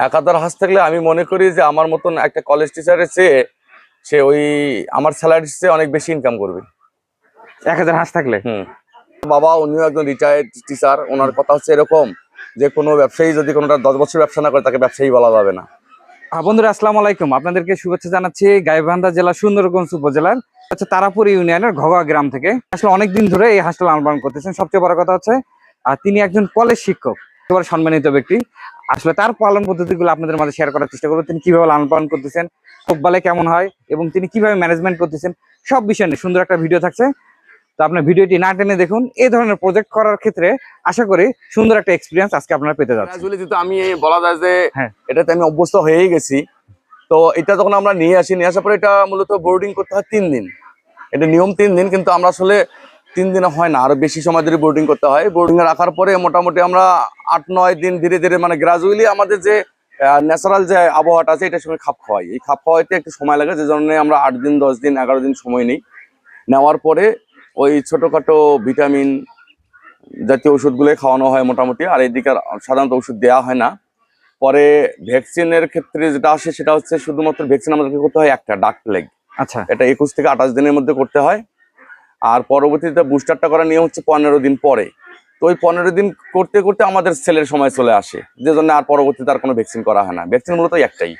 1000 হাঁস থাকলে আমি মনে করি যে আমার মতন একটা কলেজ টিচারের চেয়ে সে ওই আমার স্যালারির চেয়ে অনেক বেশি ইনকাম করবে। 1000 হাঁস থাকলে? বাবা উনিও একজন রিটায়ার্ড টিচার, ওনার কথা হচ্ছে এরকম যে কোনো ব্যবসায়ী যদি কোনোটা 10 বছর ব্যবসা না করে তাকে ব্যবসায়ী বলা যাবে না। বন্ধুরা আসসালামু আলাইকুম, আপনাদেরকে শুভেচ্ছা জানাচ্ছি গাইবান্ধা জেলা সুন্দরগঞ্জ উপজেলার তারাপুর ইউনিয়নের ঘগা গ্রাম থেকে। আসলে অনেকদিন ধরে এই হাঁসটা লালন পালন করতেছেন। সবচেয়ে বড় কথা হচ্ছে তিনি একজন কলেজ শিক্ষক, একেবারে সম্মানিত ব্যক্তি। আসলে তার পালন পদ্ধতিগুলো আপনাদের মাঝে শেয়ার করার চেষ্টা করবো। তিনি কিভাবে লালন পালন করতেছেন, চোখবালে কেমন হয় এবং তিনি কিভাবে ম্যানেজমেন্ট করতেছেন, সব বিষয় নিয়ে সুন্দর একটা ভিডিও থাকছে। তো আপনার ভিডিওটি না টেনে দেখুন। এই ধরনের প্রজেক্ট করার ক্ষেত্রে আশা করি সুন্দর একটা এক্সপিরিয়েন্স আজকে আপনারা পেতে যাচ্ছেন। যেহেতু আমি বলা যায় যে এটাতে আমি অভ্যস্ত হয়েই গেছি, তো এটা যখন আমরা নিয়ে আসার পরে এটা মূলত বোর্ডিং করতে হয় 3 দিন। এটা নিয়ম 3 দিন, কিন্তু আমরা আসলে 3 দিনে হয় না, আরো বেশি সময় ধরে বোর্ডিং করতে হয়। বোর্ডিং এ রাখার পরে মোটামুটি আমরা 8-9 দিন ধীরে ধীরে মানে গ্রাজুয়ালি আমাদের যে ন্যাচারাল যে আবহাওয়াটা আছে এটার সঙ্গে খাপ খাওয়াই। এই খাপ খাওয়াইতে একটু সময় লাগে, যে জন্য আমরা 8 দিন 10 দিন 11 দিন সময় নিই। নেওয়ার পরে ওই ছোটখাটো ভিটামিন জাতীয় ওষুধগুলোই খাওয়ানো হয় মোটামুটি, আর এইদিকে সাধারণত ওষুধ দেওয়া হয় না। পরে ভ্যাকসিনের ক্ষেত্রে যেটা আসে সেটা হচ্ছে শুধুমাত্র ভ্যাকসিন আমাদেরকে করতে হয় একটা, ডাক প্লেগ। আচ্ছা, এটা 21 থেকে 28 দিনের মধ্যে করতে হয়। আর পরবর্তীতে বুস্টারটা করার নিয়ম হচ্ছে 15 দিন পরে। তো ওই 15 দিন করতে করতে আমাদের সেলের সময় চলে আসে, যে জন্য আর পরবর্তীতে আর কোনো ভ্যাকসিন করা হয় না। ভ্যাকসিন মূলত একটাই।